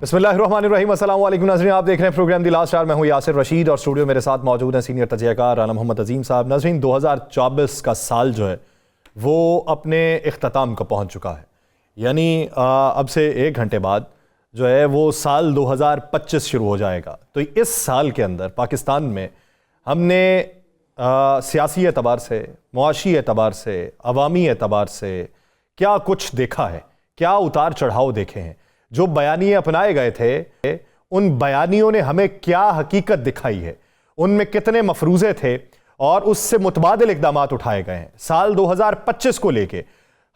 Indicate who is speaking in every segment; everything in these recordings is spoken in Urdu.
Speaker 1: بسم اللہ الرحمن الرحیم۔ السلام علیکم ناظرین، آپ دیکھ رہے ہیں پروگرام دی لاسٹ آور۔ میں ہوں یاسر رشید اور اسٹوڈیو میرے ساتھ موجود ہیں سینئر تجزیہ کار رانا محمد عظیم صاحب۔ ناظرین، 2024 کا سال جو ہے وہ اپنے اختتام کو پہنچ چکا ہے، یعنی اب سے 1 گھنٹے بعد جو ہے وہ سال 2025 شروع ہو جائے گا۔ تو اس سال کے اندر پاکستان میں ہم نے سیاسی اعتبار سے، معاشی اعتبار سے، عوامی اعتبار سے کیا کچھ دیکھا ہے، کیا اتار چڑھاؤ دیکھے ہیں، جو بیانیے اپنائے گئے تھے ان بیانیوں نے ہمیں کیا حقیقت دکھائی ہے، ان میں کتنے مفروضے تھے اور اس سے متبادل اقدامات اٹھائے گئے ہیں۔ سال 2025 کو لے کے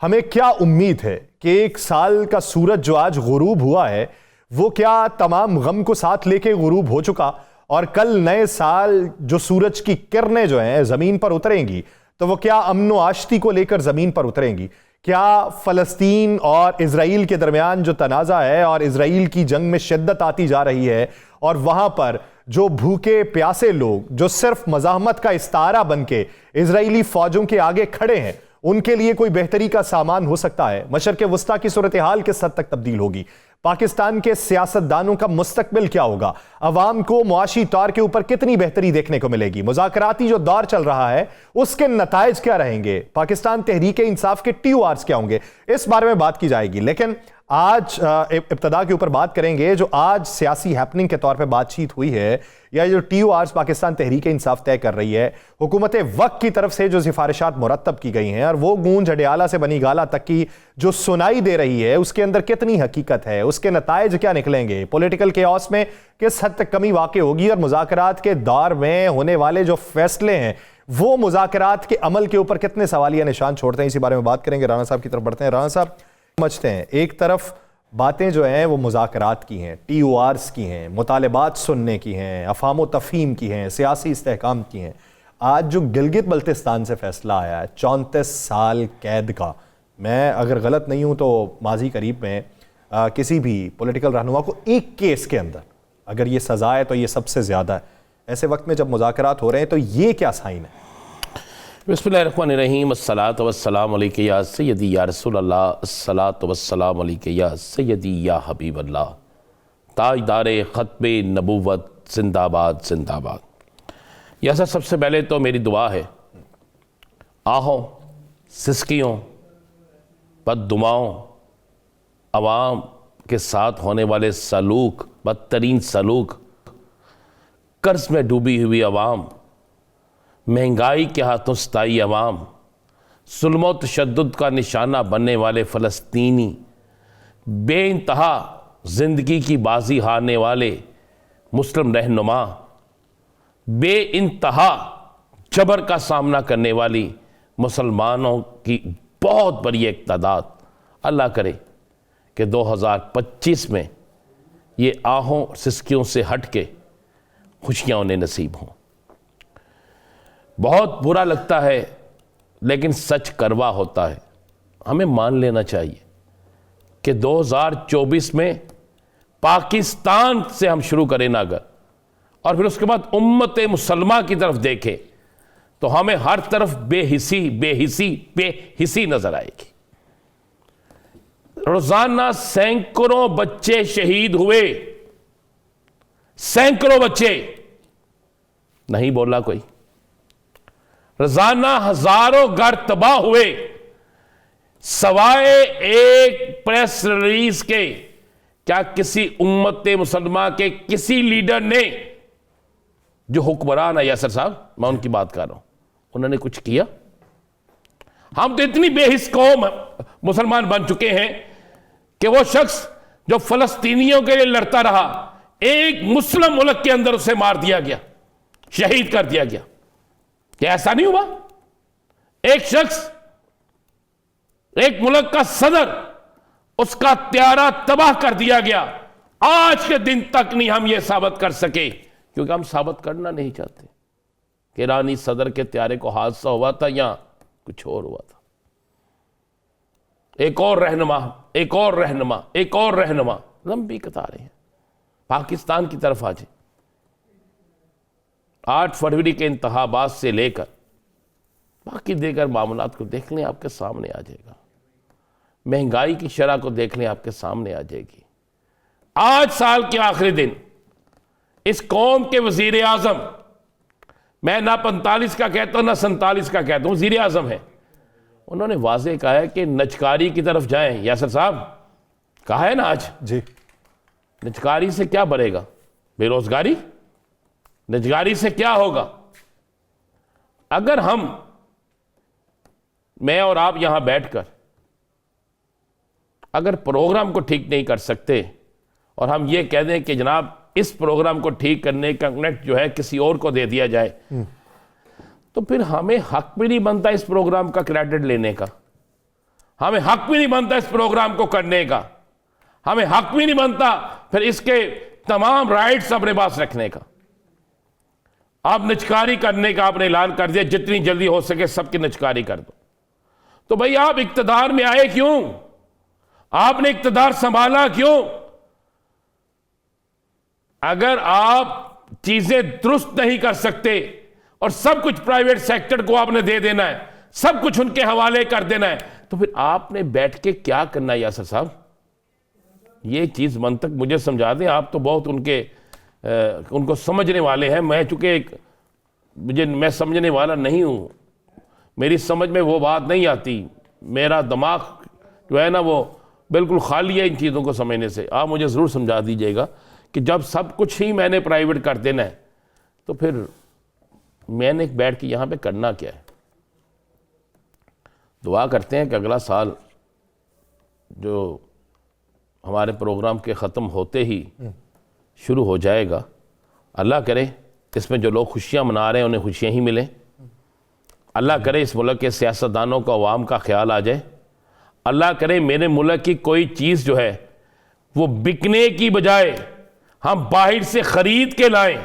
Speaker 1: ہمیں کیا امید ہے کہ ایک سال کا سورج جو آج غروب ہوا ہے وہ کیا تمام غم کو ساتھ لے کے غروب ہو چکا، اور کل نئے سال جو سورج کی کرنیں جو ہیں زمین پر اتریں گی تو وہ کیا امن و آشتی کو لے کر زمین پر اتریں گی؟ کیا فلسطین اور اسرائیل کے درمیان جو تنازع ہے اور اسرائیل کی جنگ میں شدت آتی جا رہی ہے، اور وہاں پر جو بھوکے پیاسے لوگ جو صرف مزاحمت کا استعارہ بن کے اسرائیلی فوجوں کے آگے کھڑے ہیں، ان کے لیے کوئی بہتری کا سامان ہو سکتا ہے؟ مشرق وسطیٰ کی صورتحال کس حد تک تبدیل ہوگی؟ پاکستان کے سیاستدانوں کا مستقبل کیا ہوگا؟ عوام کو معاشی طور کے اوپر کتنی بہتری دیکھنے کو ملے گی؟ مذاکراتی جو دور چل رہا ہے اس کے نتائج کیا رہیں گے؟ پاکستان تحریک انصاف کے TORs کیا ہوں گے؟ اس بارے میں بات کی جائے گی، لیکن آج ابتدا کے اوپر بات کریں گے جو آج سیاسی ہیپننگ کے طور پہ بات چیت ہوئی ہے، یا جو TORs پاکستان تحریک انصاف طے کر رہی ہے، حکومت وقت کی طرف سے جو سفارشات مرتب کی گئی ہیں اور وہ گونج ہڈیالہ سے بنی گالہ تک کی جو سنائی دے رہی ہے، اس کے اندر کتنی حقیقت ہے، اس کے نتائج کیا نکلیں گے، پولیٹیکل کیوس میں کس حد تک کمی واقع ہوگی، اور مذاکرات کے دور میں ہونے والے جو فیصلے ہیں وہ مذاکرات کے عمل کے اوپر کتنے سوالیہ نشان چھوڑتے ہیں؟ اسی بارے میں بات کریں گے۔ رانا صاحب کی طرف بڑھتے ہیں۔ رانا صاحب سمجھتے ہیں ایک طرف باتیں جو ہیں وہ مذاکرات کی ہیں، TORs کی ہیں، مطالبات سننے کی ہیں، افہام و تفہیم کی ہیں، سیاسی استحکام کی ہیں، آج جو گلگت بلتستان سے فیصلہ آیا ہے 34 سال قید کا، میں اگر غلط نہیں ہوں تو ماضی قریب میں کسی بھی پولیٹیکل رہنما کو ایک کیس کے اندر اگر یہ سزا ہے تو یہ سب سے زیادہ ہے۔ ایسے وقت میں جب مذاکرات ہو رہے ہیں تو یہ کیا سائن ہے؟
Speaker 2: بسم اللہ الرحمن الرحیم۔ الصلاۃ والسلام علیک یا سیدی یا رسول اللہ، الصلاۃ والسلام علیک یا سیدی یا حبیب اللہ، تاجدار ختم نبوت زندہ باد زندہ باد۔ یہ سب سے پہلے تو میری دعا ہے آہوں، سسکیوں، بددعاؤں، عوام کے ساتھ ہونے والے سلوک، بدترین سلوک، قرض میں ڈوبی ہوئی عوام، مہنگائی کے ہاتھوں ستائی عوام، ظلم و تشدد کا نشانہ بننے والے فلسطینی، بے انتہا زندگی کی بازی ہارنے والے مسلم رہنما، بے انتہا جبر کا سامنا کرنے والی مسلمانوں کی بہت بڑی ایک تعداد، اللہ کرے کہ 2025 میں یہ آہوں سسکیوں سے ہٹ کے خوشیاں انہیں نصیب ہوں۔ بہت برا لگتا ہے لیکن سچ کروا ہوتا ہے، ہمیں مان لینا چاہیے کہ 2024 میں پاکستان سے ہم شروع کریں نا اگر، اور پھر اس کے بعد امت مسلمہ کی طرف دیکھیں تو ہمیں ہر طرف بے حسی نظر آئے گی۔ روزانہ سینکڑوں بچے شہید ہوئے، سینکڑوں بچے، نہیں بولا کوئی۔ روزانہ ہزاروں گھر تباہ ہوئے، سوائے ایک پریس ریلیز کے کیا کسی امت مسلمہ کے کسی لیڈر نے، جو حکمران ہے یاسر صاحب، میں ان کی بات کر رہا ہوں، انہوں نے کچھ کیا؟ ہم تو اتنی بے حس قوم مسلمان بن چکے ہیں کہ وہ شخص جو فلسطینیوں کے لیے لڑتا رہا، ایک مسلم ملک کے اندر اسے مار دیا گیا، شہید کر دیا گیا۔ کیا ایسا نہیں ہوا؟ ایک شخص، ایک ملک کا صدر، اس کا طیارہ تباہ کر دیا گیا، آج کے دن تک نہیں ہم یہ ثابت کر سکے، کیونکہ ہم ثابت کرنا نہیں چاہتے کہ ایرانی صدر کے طیارے کو حادثہ ہوا تھا یا کچھ اور ہوا تھا۔ ایک اور رہنما، ایک اور رہنما، ایک اور رہنما، لمبی قطاریں ہیں۔ پاکستان کی طرف آ جائیں، 8 فروری کے انتخابات سے لے کر باقی دیگر معاملات کو دیکھ لیں، آپ کے سامنے آ جائے گا۔ مہنگائی کی شرح کو دیکھ لیں، آپ کے سامنے آ جائے گی۔ آج سال کے آخری دن اس قوم کے وزیر اعظم، میں نہ 45 کا کہتا ہوں نہ 47 کا کہتا ہوں، وزیر اعظم ہے، انہوں نے واضح کہا ہے کہ نجکاری کی طرف جائیں۔ یاسر صاحب کہا ہے نا آج،
Speaker 1: جی
Speaker 2: نجکاری سے کیا بڑھے گا؟ بے روزگاری؟ نجکاری سے کیا ہوگا؟ اگر میں اور آپ یہاں بیٹھ کر اگر پروگرام کو ٹھیک نہیں کر سکتے اور ہم یہ کہہ دیں کہ جناب اس پروگرام کو ٹھیک کرنے کا کنیکٹ جو ہے کسی اور کو دے دیا جائے، تو پھر ہمیں حق بھی نہیں بنتا اس پروگرام کا کریڈٹ لینے کا، ہمیں حق بھی نہیں بنتا اس پروگرام کو کرنے کا، ہمیں حق بھی نہیں بنتا پھر اس کے تمام رائٹس اپنے پاس رکھنے کا۔ آپ نجکاری کرنے کا آپ نے اعلان کر دیا، جتنی جلدی ہو سکے سب کی نجکاری کر دو۔ تو بھئی آپ اقتدار میں آئے کیوں؟ آپ نے اقتدار سنبھالا کیوں؟ اگر آپ چیزیں درست نہیں کر سکتے اور سب کچھ پرائیویٹ سیکٹر کو آپ نے دے دینا ہے، سب کچھ ان کے حوالے کر دینا ہے، تو پھر آپ نے بیٹھ کے کیا کرنا ہے یاسر صاحب؟ یہ چیز منطق مجھے سمجھا دیں، آپ تو بہت ان کو سمجھنے والے ہیں، میں چونکہ میں سمجھنے والا نہیں ہوں، میری سمجھ میں وہ بات نہیں آتی، میرا دماغ جو ہے نا وہ بالکل خالی ہے ان چیزوں کو سمجھنے سے۔ آپ مجھے ضرور سمجھا دیجئے گا کہ جب سب کچھ ہی میں نے پرائیویٹ کر دینا ہے تو پھر میں نے بیٹھ کے یہاں پہ کرنا کیا ہے؟ دعا کرتے ہیں کہ اگلا سال جو ہمارے پروگرام کے ختم ہوتے ہی شروع ہو جائے گا، اللہ کرے اس میں جو لوگ خوشیاں منا رہے ہیں انہیں خوشیاں ہی ملیں، اللہ کرے اس ملک کے سیاستدانوں کو عوام کا خیال آ جائے، اللہ کرے میرے ملک کی کوئی چیز جو ہے وہ بکنے کی بجائے ہم باہر سے خرید کے لائیں،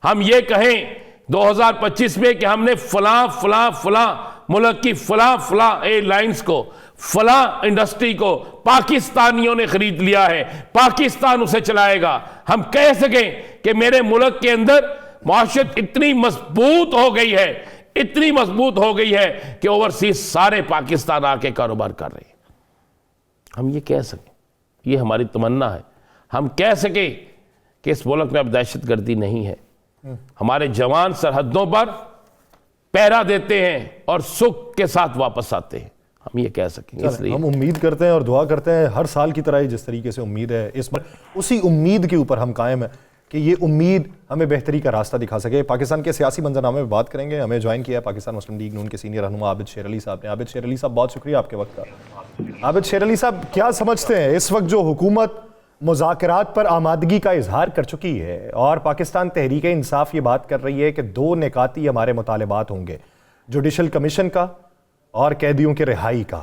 Speaker 2: ہم یہ کہیں 2025 میں کہ ہم نے فلاں فلاں فلاں ملک کی فلاں فلاں ایئر لائنز کو، فلاں انڈسٹری کو پاکستانیوں نے خرید لیا ہے، پاکستان اسے چلائے گا۔ ہم کہہ سکیں کہ میرے ملک کے اندر معاشرت اتنی مضبوط ہو گئی ہے، اتنی مضبوط ہو گئی ہے کہ اوورسیز سارے پاکستان آ کے کاروبار کر رہے ہیں۔ ہم یہ کہہ سکیں، یہ ہماری تمنا ہے، ہم کہہ سکیں کہ اس ملک میں اب دہشت گردی نہیں ہے، ہمارے جوان سرحدوں پر پہرا دیتے ہیں اور سکھ کے ساتھ واپس آتے ہیں، ہم یہ کہہ سکیں۔ اس لیے
Speaker 1: ہم امید کرتے ہیں اور دعا کرتے ہیں ہر سال کی طرح ہی جس طریقے سے امید ہے اس پر، اسی امید کے اوپر ہم قائم ہیں کہ یہ امید ہمیں بہتری کا راستہ دکھا سکے۔ پاکستان کے سیاسی منظرنامے میں بات کریں گے، ہمیں جوائن کیا ہے پاکستان مسلم لیگ نون کے سینئر رہنما عابد شیر علی صاحب نے۔ عابد شیر علی صاحب بہت شکریہ آپ کے وقت کا۔ عابد شیر علی صاحب کیا سمجھتے ہیں اس وقت جو حکومت مذاکرات پر آمادگی کا اظہار کر چکی ہے اور پاکستان تحریک انصاف یہ بات کر رہی ہے کہ 2 نکاتی ہمارے مطالبات ہوں گے، جوڈیشل کمیشن کا اور قیدیوں کے رہائی کا،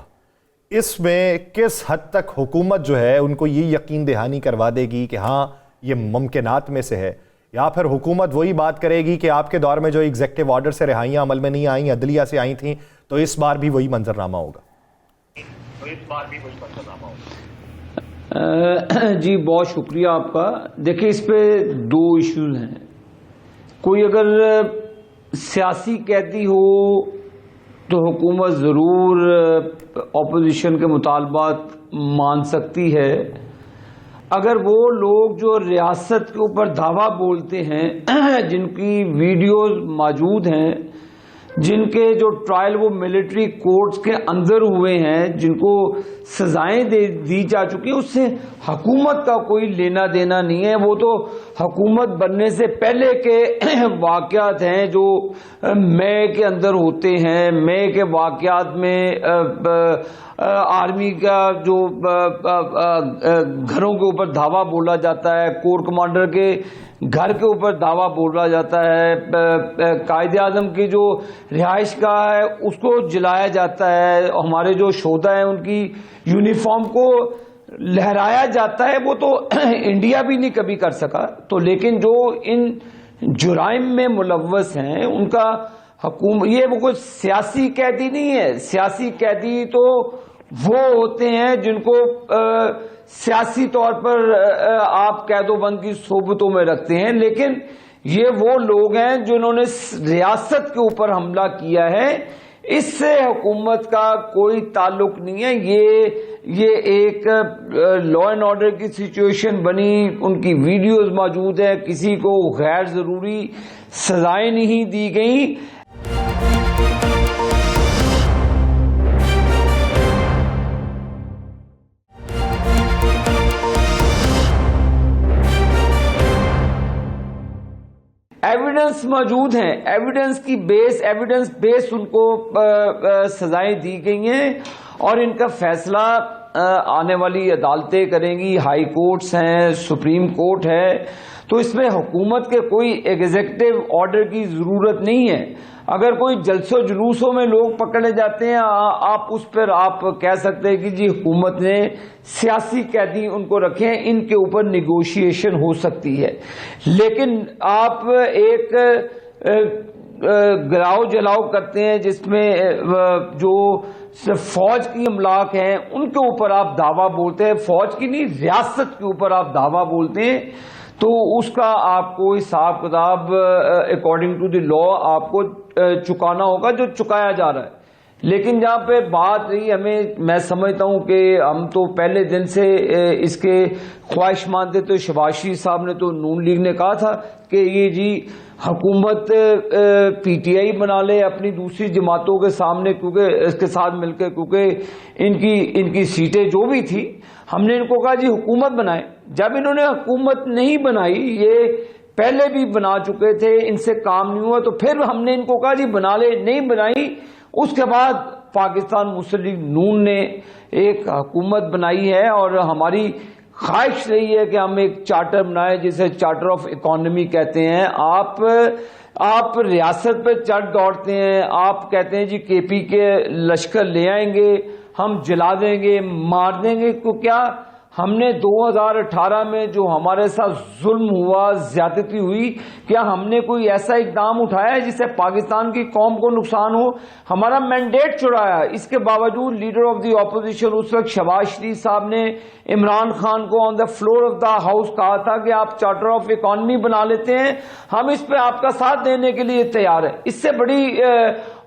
Speaker 1: اس میں کس حد تک حکومت جو ہے ان کو یہ یقین دہانی کروا دے گی کہ ہاں یہ ممکنات میں سے ہے، یا پھر حکومت وہی بات کرے گی کہ آپ کے دور میں جو ایگزیکٹو آرڈر سے رہائیاں عمل میں نہیں آئیں، عدلیہ سے آئی تھیں، تو اس بار بھی وہی منظرنامہ ہوگا؟
Speaker 3: جی بہت شکریہ آپ کا۔ دیکھیں اس پہ 2 ایشوز ہیں، کوئی اگر سیاسی قیدی ہو تو حکومت ضرور اپوزیشن کے مطالبات مان سکتی ہے، اگر وہ لوگ جو ریاست کے اوپر دعویٰ بولتے ہیں، جن کی ویڈیوز موجود ہیں، جن کے جو ٹرائل وہ ملٹری کورٹس کے اندر ہوئے ہیں، جن کو سزائیں دی جا چکی ہیں، اس سے حکومت کا کوئی لینا دینا نہیں ہے، وہ تو حکومت بننے سے پہلے کے واقعات ہیں جو مے کے اندر ہوتے ہیں۔ مے کے واقعات میں آرمی کا جو گھروں کے اوپر دھاوا بولا جاتا ہے، کور کمانڈر کے گھر کے اوپر دعویٰ بولا جاتا ہے، قائد اعظم کی جو رہائش گاہ ہے اس کو جلایا جاتا ہے، ہمارے جو شہداء ہیں ان کی یونیفارم کو لہرایا جاتا ہے، وہ تو انڈیا بھی نہیں کبھی کر سکا۔ تو لیکن جو ان جرائم میں ملوث ہیں ان کا حکومت، یہ وہ کوئی سیاسی قیدی نہیں ہے، سیاسی قیدی تو وہ ہوتے ہیں جن کو سیاسی طور پر آپ قید و بند کی صحبتوں میں رکھتے ہیں، لیکن یہ وہ لوگ ہیں جنہوں نے ریاست کے اوپر حملہ کیا ہے، اس سے حکومت کا کوئی تعلق نہیں ہے. یہ ایک لا اینڈ آرڈر کی سچویشن بنی, ان کی ویڈیوز موجود ہیں, کسی کو غیر ضروری سزائیں نہیں دی گئیں. ایویڈنس موجود ہیں, ایویڈنس بیس ان کو سزائیں دی گئی ہیں, اور ان کا فیصلہ آنے والی عدالتیں کریں گی. ہائی کورٹس ہیں, سپریم کورٹ ہے, تو اس میں حکومت کے کوئی ایگزیکٹو آرڈر کی ضرورت نہیں ہے. اگر کوئی جلسوں جلوسوں میں لوگ پکڑے جاتے ہیں, آپ اس پر آپ کہہ سکتے ہیں کہ جی حکومت نے سیاسی قیدی ان کو رکھے ہیں, ان کے اوپر نیگوشیشن ہو سکتی ہے. لیکن آپ ایک گراؤ جلاؤ کرتے ہیں جس میں جو فوج کی املاک ہیں ان کے اوپر آپ دعویٰ بولتے ہیں, فوج کی نہیں ریاست کے اوپر آپ دعویٰ بولتے ہیں, تو اس کا آپ کو حساب کتاب اکارڈنگ ٹو دی لا آپ کو چکانا ہوگا جو چکایا جا رہا ہے. لیکن جہاں پہ بات رہی, میں سمجھتا ہوں کہ ہم تو پہلے دن سے اس کے خواہش مانتے تھے. شہباز شریف صاحب نے تو نون لیگ نے کہا تھا کہ یہ جی حکومت پی ٹی آئی بنا لے اپنی دوسری جماعتوں کے سامنے, کیونکہ اس کے ساتھ مل کے, کیونکہ ان کی سیٹیں جو بھی تھی, ہم نے ان کو کہا جی حکومت بنائیں. جب انہوں نے حکومت نہیں بنائی, یہ پہلے بھی بنا چکے تھے, ان سے کام نہیں ہوا, تو پھر ہم نے ان کو کہا جی بنا لے, نہیں بنائی. اس کے بعد پاکستان مسلم لیگ نون نے ایک حکومت بنائی ہے, اور ہماری خواہش رہی ہے کہ ہم ایک چارٹر بنائیں جسے چارٹر آف اکانومی کہتے ہیں. آپ ریاست پہ چڑھ دوڑتے ہیں, آپ کہتے ہیں جی کے پی کے لشکر لے آئیں گے, ہم جلا دیں گے, مار دیں گے. کو کیا ہم نے 2018 میں جو ہمارے ساتھ ظلم ہوا, زیادتی ہوئی, کیا ہم نے کوئی ایسا اقدام اٹھایا ہے جس سے پاکستان کی قوم کو نقصان ہو؟ ہمارا مینڈیٹ چھڑایا. اس کے باوجود لیڈر آف دی اپوزیشن اس وقت شہباز شریف صاحب نے عمران خان کو on the floor of the house کہا تھا کہ آپ چارٹر آف اکانومی بنا لیتے ہیں, ہم اس پہ آپ کا ساتھ دینے کے لیے تیار ہیں. اس سے بڑی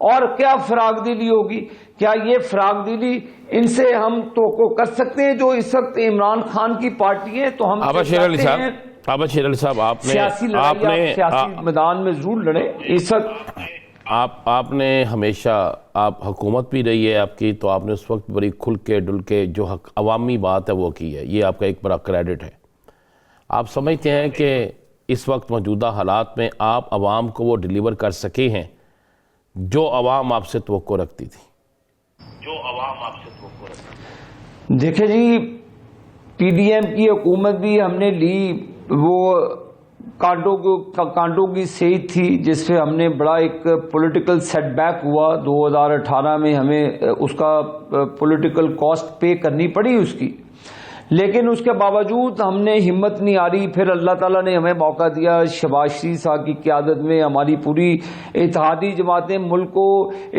Speaker 3: اور کیا فراغ دلی ہوگی؟ کیا یہ فراغ دلی ان سے ہم توقع کر سکتے ہیں جو اس وقت عمران خان کی پارٹی ہے؟ تو ہم
Speaker 2: آبا شیر علی صاحب
Speaker 3: سیاسی میدان میں ضرور لڑیں. اس وقت
Speaker 2: آپ نے ہمیشہ, آپ حکومت بھی رہی ہے آپ کی, تو آپ نے اس وقت بڑی کھل کے ڈل کے جو عوامی بات ہے وہ کی ہے, یہ آپ کا ایک بڑا کریڈٹ ہے. آپ سمجھتے ہیں کہ اس وقت موجودہ حالات میں آپ عوام کو وہ ڈیلیور کر سکے ہیں جو عوام آپ سے توقع رکھتی تھی؟
Speaker 3: دیکھیں جی, پی ڈی ایم کی حکومت بھی ہم نے لی, وہ کانٹوں کی صحت تھی جس سے ہم نے بڑا ایک پولیٹیکل سیٹ بیک ہوا. 2018 میں ہمیں اس کا پولیٹیکل کاسٹ پے کرنی پڑی اس کی, لیکن اس کے باوجود ہم نے ہمت نہیں آ رہی. پھر اللہ تعالیٰ نے ہمیں موقع دیا, شہباز شریف صاحب کی قیادت میں ہماری پوری اتحادی جماعتیں ملک کو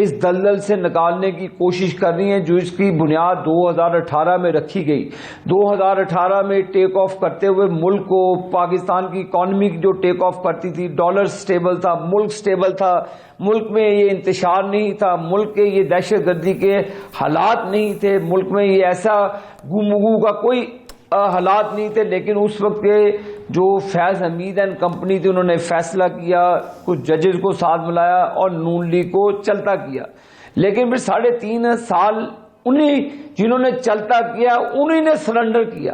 Speaker 3: اس دلدل سے نکالنے کی کوشش کر رہی ہیں جو اس کی بنیاد 2018 میں رکھی گئی. 2018 میں ٹیک آف کرتے ہوئے ملک کو, پاکستان کی اکانومی جو ٹیک آف کرتی تھی, ڈالر سٹیبل تھا, ملک سٹیبل تھا, ملک میں یہ انتشار نہیں تھا, ملک کے یہ دہشت گردی کے حالات نہیں تھے, ملک میں یہ ایسا گفتگو کا کوئی حالات نہیں تھے. لیکن اس وقت کے جو فیض حمید اینڈ کمپنی تھی, انہوں نے فیصلہ کیا, کچھ ججز کو ساتھ ملایا اور نون لیگ کو چلتا کیا. لیکن پھر 3.5 سال جنہوں نے چلتا کیا انہی نے سرنڈر کیا.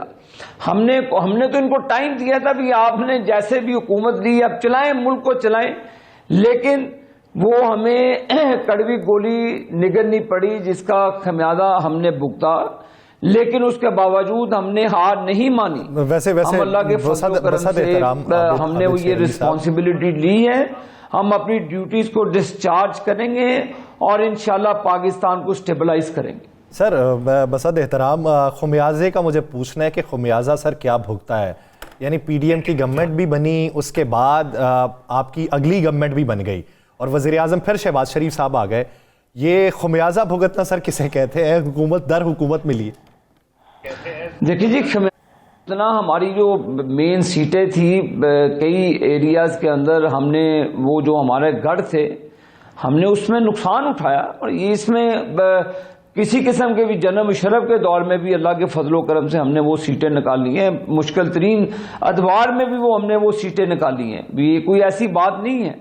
Speaker 3: ہم نے تو ان کو ٹائم دیا تھا بھی آپ نے جیسے بھی حکومت لی اب چلائیں, ملک کو چلائیں, لیکن وہ ہمیں کڑوی گولی نگلنی پڑی جس کا خمیازہ ہم نے بھگتا. لیکن اس کے باوجود ہم نے ہار نہیں مانی.
Speaker 1: ویسے
Speaker 3: ہم اللہ کے فضل و کرم سے ہم نے یہ رسپانسبلٹی لی ہے, ہم اپنی ڈیوٹیز کو ڈسچارج کریں گے اور انشاءاللہ پاکستان کو سٹیبلائز کریں گے.
Speaker 1: سر بصد احترام, خمیازے کا مجھے پوچھنا ہے کہ خمیازہ سر کیا بھگتا ہے؟ یعنی پی ڈی ایم کی گورنمنٹ بھی بنی, اس کے بعد آپ کی اگلی گورنمنٹ بھی بن گئی اور وزیر اعظم پھر شہباز شریف صاحب آ گئے. یہ خمیازہ بھگتنا سر کسے کہتے ہیں؟ حکومت در حکومت ملی.
Speaker 3: دیکھیں جی, اتنا ہماری جو مین سیٹیں تھی کئی ایریاز کے اندر, ہم نے وہ جو ہمارے گڑھ تھے ہم نے اس میں نقصان اٹھایا، اور یہ اس میں کسی قسم کے بھی جنم شرف کے دور میں بھی اللہ کے فضل و کرم سے ہم نے وہ سیٹیں نکالی ہیں، مشکل ترین ادوار میں بھی ہم نے وہ سیٹیں نکالی ہیں، یہ کوئی ایسی بات نہیں ہے۔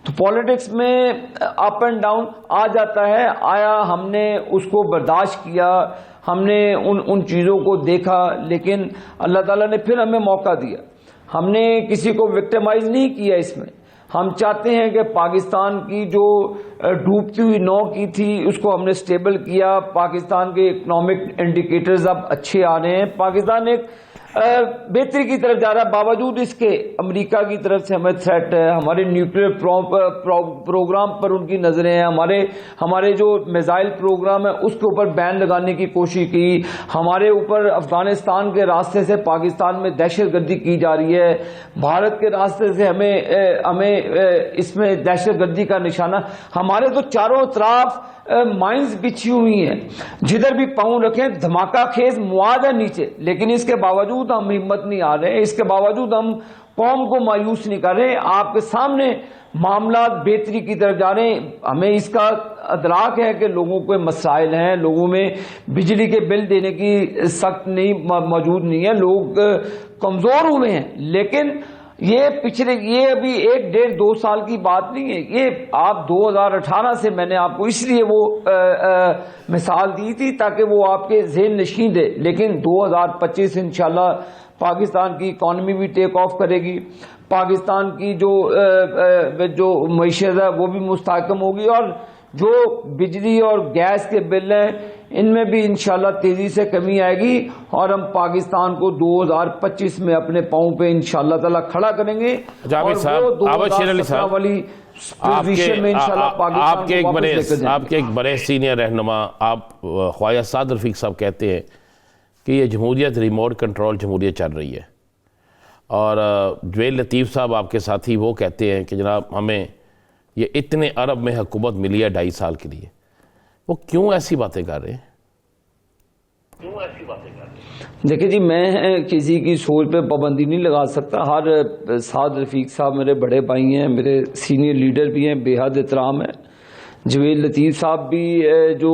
Speaker 3: تو پالیٹکس میں اپ اینڈ ڈاؤن آ جاتا ہے، آیا، ہم نے اس کو برداشت کیا، ہم نے ان چیزوں کو دیکھا، لیکن اللہ تعالیٰ نے پھر ہمیں موقع دیا۔ ہم نے کسی کو وکٹمائز نہیں کیا اس میں، ہم چاہتے ہیں کہ پاکستان کی جو ڈوبتی ہوئی نو کی تھی اس کو ہم نے سٹیبل کیا، پاکستان کے اکنامک انڈیکیٹرز اب اچھے آ رہے ہیں، پاکستان ایک بہتری کی طرف جا رہا ہے، باوجود اس کے امریکہ کی طرف سے ہمیں تھریٹ ہے، ہمارے نیوکلیئر پروگرام پر ان کی نظریں ہیں، ہمارے جو میزائل پروگرام ہے اس کے اوپر بین لگانے کی کوشش کی، ہمارے اوپر افغانستان کے راستے سے پاکستان میں دہشت گردی کی جا رہی ہے، بھارت کے راستے سے ہمیں اس میں دہشت گردی کا نشانہ، ہمارے تو چاروں طرف مائنز بچھی ہوئی ہیں، جدھر بھی پاؤں رکھیں دھماکہ خیز مواد ہے نیچے، لیکن اس کے باوجود ہم ہمت نہیں آ رہے، اس کے باوجود ہم قوم کو مایوس نہیں کر رہے، آپ کے سامنے معاملات بہتری کی طرف جا رہے ہیں۔ ہمیں اس کا ادراک ہے کہ لوگوں کو مسائل ہیں، لوگوں میں بجلی کے بل دینے کی سخت موجود نہیں ہے، لوگ کمزور ہوئے ہیں، لیکن یہ ابھی 1.5-2 سال کی بات نہیں ہے، یہ آپ 2018 سے میں نے آپ کو اس لیے وہ مثال دی تھی تاکہ وہ آپ کے ذہن نشین دے، لیکن 2025 انشاءاللہ پاکستان کی اکانومی بھی ٹیک آف کرے گی، پاکستان کی جو معیشت ہے وہ بھی مستحکم ہوگی، اور جو بجلی اور گیس کے بل ہیں ان میں بھی انشاءاللہ تیزی سے کمی آئے گی، اور ہم پاکستان کو 2025 میں اپنے پاؤں پہ انشاءاللہ تعالی کھڑا کریں گے،
Speaker 2: جاوید صاحب، آباد شیر علی صاحب،
Speaker 3: والی پوزیشن میں انشاءاللہ پاکستان کو واپس لے کر جائیں گے۔
Speaker 2: آپ کے ایک بڑے سینئر رہنما آپ خواجہ سعد رفیق صاحب کہتے ہیں کہ یہ جمہوریت ریموٹ کنٹرول جمہوریت چل رہی ہے، اور جویل لطیف صاحب آپ کے ساتھی وہ کہتے ہیں کہ جناب ہمیں یہ اتنے ارب میں حکومت ملی ہے 2.5 سال کے لیے، وہ کیوں ایسی باتیں کر رہے ہیں؟
Speaker 3: دیکھیں جی، میں کسی کی سوچ پہ پابندی نہیں لگا سکتا، ہر سعد رفیق صاحب میرے بڑے بھائی ہیں، میرے سینئر لیڈر بھی ہیں، بے حد احترام ہے، جویل لطیف صاحب بھی جو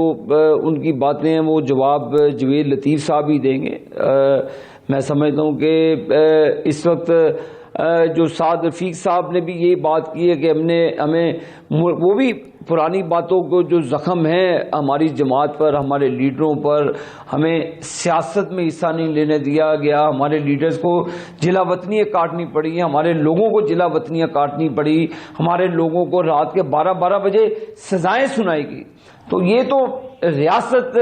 Speaker 3: ان کی باتیں ہیں وہ جواب جویل لطیف صاحب ہی دیں گے۔ میں سمجھتا ہوں کہ اس وقت جو سعد رفیق صاحب نے بھی یہی بات کی ہے کہ ہمیں وہ بھی پرانی باتوں کو جو زخم ہے ہماری جماعت پر، ہمارے لیڈروں پر، ہمیں سیاست میں حصہ نہیں لینے دیا گیا، ہمارے لیڈرز کو جلا وطنیاں کاٹنی پڑی، ہمارے لوگوں کو جلا وطنیاں کاٹنی پڑی، ہمارے لوگوں کو رات کے 12 بجے سزائیں سنائی گئی۔ تو یہ تو ریاست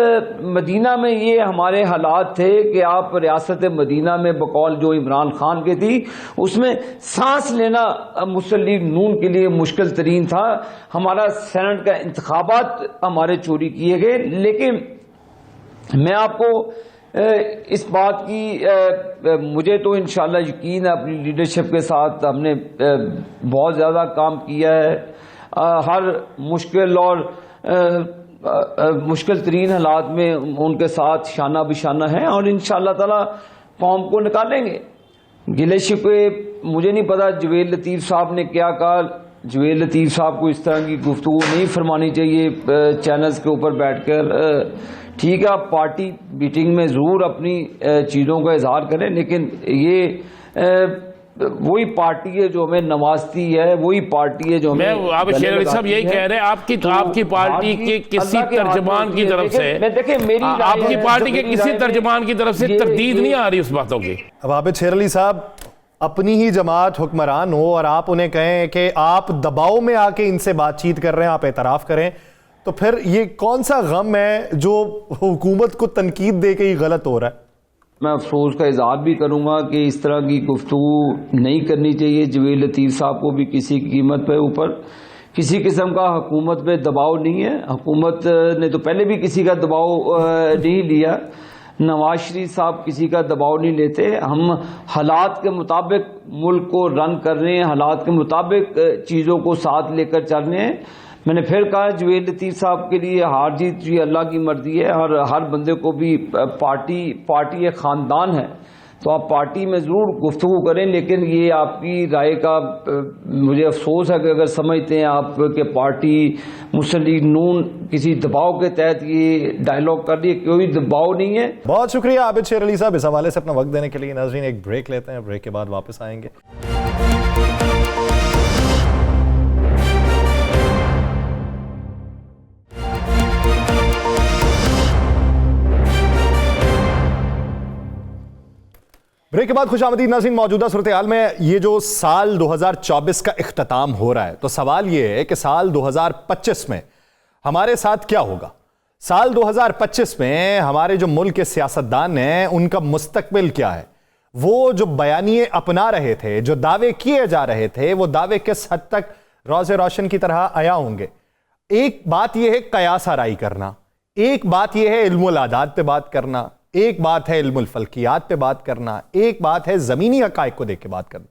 Speaker 3: مدینہ میں یہ ہمارے حالات تھے کہ آپ ریاست مدینہ میں بقول جو عمران خان کی تھی اس میں سانس لینا مسلم نون کے لیے مشکل ترین تھا، ہمارا سینٹ کا انتخابات ہمارے چوری کیے گئے، لیکن میں آپ کو اس بات کی مجھے تو انشاءاللہ یقین ہے، اپنی لیڈرشپ کے ساتھ ہم نے بہت زیادہ کام کیا ہے، ہر مشکل اور مشکل ترین حالات میں ان کے ساتھ شانہ بشانہ ہیں، اور انشاءاللہ تعالی قوم کو نکالیں گے۔ گلے شکوے مجھے نہیں پتا جویل لطیف صاحب نے کیا کہا، جویل لطیف صاحب کو اس طرح کی گفتگو نہیں فرمانی چاہیے چینلز کے اوپر بیٹھ کر۔ ٹھیک ہے، آپ پارٹی میٹنگ میں ضرور اپنی چیزوں کا اظہار کریں، لیکن یہ وہی پارٹی ہے جو ہمیں نوازتی ہے، وہی پارٹی ہے جو ہمیں
Speaker 2: آپ شیر علی صاحب یہی کہہ رہے ہیں آپ کی پارٹی کے کسی ترجمان کی طرف سے آپ کی پارٹی کے کسی ترجمان کی طرف سے تردید نہیں آ رہی اس باتوں کی؟
Speaker 1: اب عابد شیر علی صاحب، اپنی ہی جماعت حکمران ہو اور آپ انہیں کہیں کہ آپ دباؤ میں آ کے ان سے بات چیت کر رہے ہیں، آپ اعتراف کریں، تو پھر یہ کون سا غم ہے جو حکومت کو تنقید دے کے ہی غلط ہو رہا ہے؟
Speaker 3: میں افسوس کا اظہار بھی کروں گا کہ اس طرح کی گفتگو نہیں کرنی چاہیے۔ جویل لطیف صاحب کو بھی کسی قیمت پہ اوپر کسی قسم کا حکومت پہ دباؤ نہیں ہے، حکومت نے تو پہلے بھی کسی کا دباؤ نہیں لیا، نواز شریف صاحب کسی کا دباؤ نہیں لیتے، ہم حالات کے مطابق ملک کو رن کر رہے ہیں، حالات کے مطابق چیزوں کو ساتھ لے کر چل رہے ہیں۔ میں نے پھر کہا جویل لطیف صاحب کے لیے ہار جیت اللہ کی مرضی ہے، اور ہر بندے کو بھی پارٹی ایک خاندان ہے، تو آپ پارٹی میں ضرور گفتگو کریں، لیکن یہ آپ کی رائے کا مجھے افسوس ہے کہ اگر سمجھتے ہیں آپ کہ پارٹی مسلم لیگ نون کسی دباؤ کے تحت یہ ڈائلاگ کر رہی ہے، کوئی دباؤ نہیں ہے۔
Speaker 1: بہت شکریہ عابد شیر علی صاحب اس حوالے سے اپنا وقت دینے کے لیے۔ ناظرین ایک بریک لیتے ہیں، بریک کے بعد واپس آئیں گے۔ بریک کے بعد خوش آمدید ناظرین۔ موجودہ صورتحال میں یہ جو سال 2024 کا اختتام ہو رہا ہے تو سوال یہ ہے کہ سال 2025 میں ہمارے ساتھ کیا ہوگا؟ سال 2025 میں ہمارے جو ملک کے سیاستدان ہیں ان کا مستقبل کیا ہے؟ وہ جو بیانیے اپنا رہے تھے، جو دعوے کیے جا رہے تھے، وہ دعوے کس حد تک روز روشن کی طرح عیاں ہوں گے؟ ایک بات یہ ہے قیاس آرائی کرنا، ایک بات یہ ہے علم الاعداد پہ بات کرنا، ایک بات ہے علم الفلکیات پہ بات کرنا، ایک بات ہے زمینی حقائق کو دیکھ کے بات کرنا۔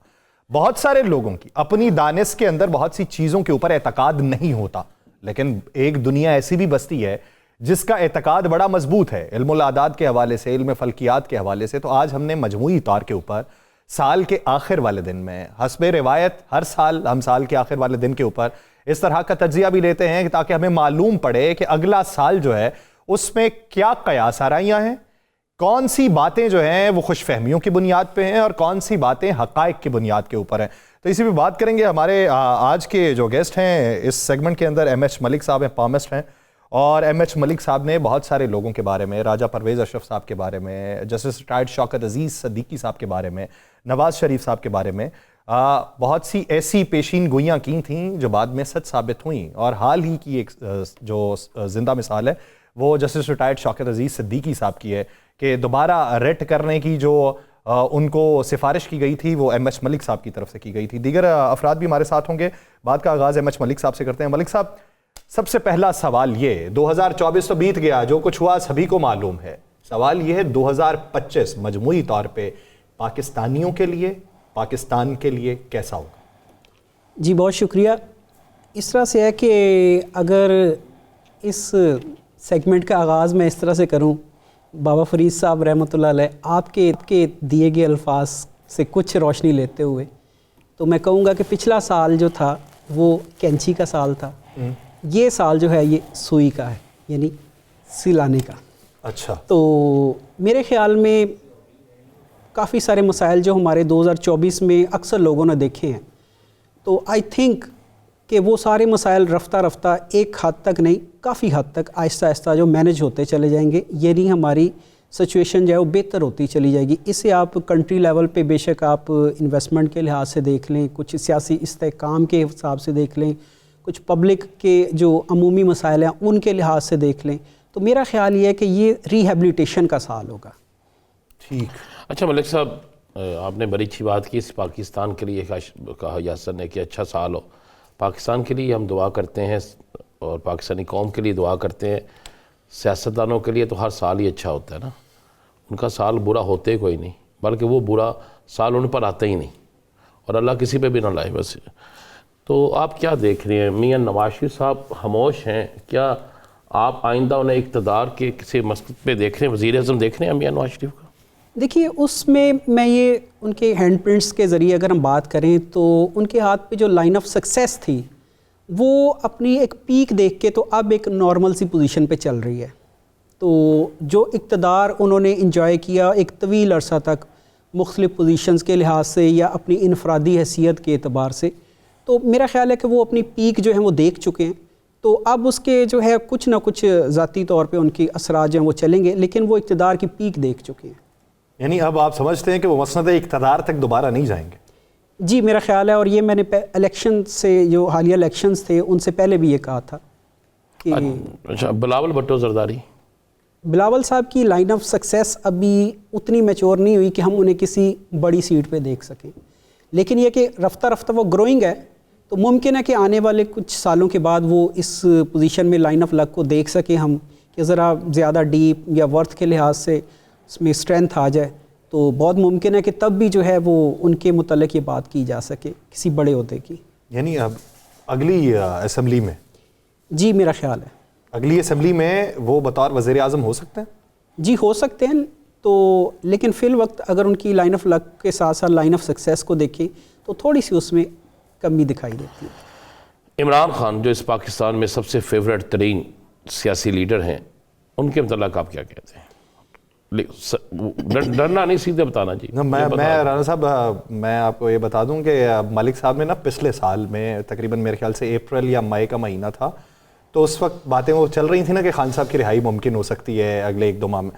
Speaker 1: بہت سارے لوگوں کی اپنی دانش کے اندر بہت سی چیزوں کے اوپر اعتقاد نہیں ہوتا، لیکن ایک دنیا ایسی بھی بستی ہے جس کا اعتقاد بڑا مضبوط ہے علم الاعداد کے حوالے سے، علم فلکیات کے حوالے سے۔ تو آج ہم نے مجموعی طور کے اوپر سال کے آخر والے دن میں، حسب روایت ہر سال ہم سال کے آخر والے دن کے اوپر اس طرح کا تجزیہ بھی لیتے ہیں تاکہ ہمیں معلوم پڑے کہ اگلا سال جو ہے اس میں کیا قیاس آرائیاں ہیں، کون سی باتیں جو ہیں وہ خوش فہمیوں کی بنیاد پہ ہیں اور کون سی باتیں حقائق کی بنیاد کے اوپر ہیں۔ تو اسی پہ بات کریں گے۔ ہمارے آج کے جو گیسٹ ہیں اس سیگمنٹ کے اندر ایم ایچ ملک صاحب ہیں، پامسٹ ہیں، اور ایم ایچ ملک صاحب نے بہت سارے لوگوں کے بارے میں، راجہ پرویز اشرف صاحب کے بارے میں، جسٹس ریٹائرڈ شوکت عزیز صدیقی صاحب کے بارے میں، نواز شریف صاحب کے بارے میں بہت سی ایسی پیشین گوئیاں کی تھیں جو بعد میں سچ ثابت ہوئیں، اور حال ہی کی ایک جو زندہ مثال ہے وہ جسٹس ریٹائرڈ شوکت عزیز صدیقی صاحب کی ہے کہ دوبارہ ریٹ کرنے کی جو ان کو سفارش کی گئی تھی وہ ایم ایچ ملک صاحب کی طرف سے کی گئی تھی۔ دیگر افراد بھی ہمارے ساتھ ہوں گے۔ بات کا آغاز ایم ایچ ملک صاحب سے کرتے ہیں۔ ملک صاحب، سب سے پہلا سوال یہ، 2024 تو بیت گیا، جو کچھ ہوا سبھی کو معلوم ہے، سوال یہ ہے 2025 مجموعی طور پہ پاکستانیوں کے لیے، پاکستان کے لیے کیسا ہوگا؟
Speaker 4: جی بہت شکریہ۔ اس طرح سے ہے کہ اگر اس سیگمنٹ کا آغاز میں اس طرح سے کروں، بابا فرید صاحب رحمۃ اللہ علیہ آپ کے دیے گئے الفاظ سے کچھ روشنی لیتے ہوئے تو میں کہوں گا کہ پچھلا سال جو تھا وہ کینچی کا سال تھا، یہ سال جو ہے یہ سوئی کا ہے، یعنی سلانے کا۔
Speaker 1: اچھا،
Speaker 4: تو میرے خیال میں کافی سارے مسائل جو ہمارے 2024 میں اکثر لوگوں نے دیکھے ہیں، تو آئی تھنک کہ وہ سارے مسائل رفتہ رفتہ ایک حد تک نہیں، کافی حد تک آہستہ آہستہ جو مینج ہوتے چلے جائیں گے، یعنی ہماری سچویشن جو ہے وہ بہتر ہوتی چلی جائے گی۔ اسے آپ کنٹری لیول پہ بے شک آپ انویسٹمنٹ کے لحاظ سے دیکھ لیں، کچھ سیاسی استحکام کے حساب سے دیکھ لیں، کچھ پبلک کے جو عمومی مسائل ہیں ان کے لحاظ سے دیکھ لیں، تو میرا خیال یہ ہے کہ یہ ریہیبلیٹیشن کا سال ہوگا۔
Speaker 1: ٹھیک۔
Speaker 2: اچھا ملک صاحب، آپ نے بڑی اچھی بات کی، اس پاکستان کے لیے کہا یاسر نے کہ اچھا سال ہو۔ پاکستان کے لیے ہم دعا کرتے ہیں اور پاکستانی قوم کے لیے دعا کرتے ہیں۔ سیاستدانوں کے لیے تو ہر سال ہی اچھا ہوتا ہے نا، ان کا سال برا ہوتے کوئی نہیں، بلکہ وہ برا سال ان پر آتا ہی نہیں، اور اللہ کسی پہ بھی نہ لائے بس۔ تو آپ کیا دیکھ رہے ہیں؟ میاں نواز شریف صاحب خاموش ہیں، کیا آپ آئندہ انہیں اقتدار کے کسی مسقط پہ دیکھ رہے ہیں، وزیر اعظم دیکھ رہے ہیں میاں نواز شریف کا؟
Speaker 4: دیکھیے اس میں یہ ان کے ہینڈ پرنٹس کے ذریعے اگر ہم بات کریں تو ان کے ہاتھ پہ جو لائن آف سکسیس تھی وہ اپنی ایک پیک دیکھ کے تو اب ایک نارمل سی پوزیشن پہ چل رہی ہے۔ تو جو اقتدار انہوں نے انجوائے کیا ایک طویل عرصہ تک مختلف پوزیشنز کے لحاظ سے یا اپنی انفرادی حیثیت کے اعتبار سے، تو میرا خیال ہے کہ وہ اپنی پیک جو ہیں وہ دیکھ چکے ہیں۔ تو اب اس کے جو ہے کچھ نہ کچھ ذاتی طور پہ ان کی اثرات جو ہیں وہ چلیں گے، لیکن وہ اقتدار کی پیک دیکھ چکے ہیں۔
Speaker 1: یعنی اب آپ سمجھتے ہیں کہ وہ مسند اقتدار تک دوبارہ نہیں جائیں گے؟
Speaker 4: جی میرا خیال ہے، اور یہ میں نے الیکشن سے جو حالیہ الیکشنز تھے ان سے پہلے بھی یہ کہا تھا کہ
Speaker 2: اچھا، بلاول بھٹو زرداری،
Speaker 4: بلاول صاحب کی لائن آف سکسیس ابھی اتنی میچور نہیں ہوئی کہ ہم انہیں کسی بڑی سیٹ پہ دیکھ سکیں، لیکن یہ کہ رفتہ رفتہ وہ گروئنگ ہے، تو ممکن ہے کہ آنے والے کچھ سالوں کے بعد وہ اس پوزیشن میں لائن آف لک کو دیکھ سکیں ہم، کہ ذرا زیادہ ڈیپ یا ورتھ کے لحاظ سے اس میں اسٹرینتھ آ جائے، تو بہت ممکن ہے کہ تب بھی جو ہے وہ ان کے متعلق یہ بات کی جا سکے کسی بڑے عہدے کی۔
Speaker 1: یعنی اب اگلی اسمبلی میں؟
Speaker 4: جی میرا خیال ہے
Speaker 1: اگلی اسمبلی میں وہ بطور وزیر اعظم ہو سکتے ہیں؟
Speaker 4: جی ہو سکتے ہیں، تو لیکن فی الوقت اگر ان کی لائن آف لک کے ساتھ ساتھ لائن آف سکسیس کو دیکھیں تو تھوڑی سی اس میں کمی دکھائی دیتی ہے۔
Speaker 2: عمران خان جو اس پاکستان میں سب سے فیوریٹ ترین سیاسی لیڈر ہیں، ان کے متعلق آپ کیا کہتے ہیں؟ ڈرنا نہیں، سیدھے بتانا جی۔
Speaker 1: میں رانا صاحب میں آپ کو یہ بتا دوں کہ ملک صاحب نے نا پچھلے سال میں تقریباً میرے خیال سے اپریل یا مئی کا مہینہ تھا، تو اس وقت باتیں وہ چل رہی تھیں نا کہ خان صاحب کی رہائی ممکن ہو سکتی ہے اگلے 1-2 ماہ میں۔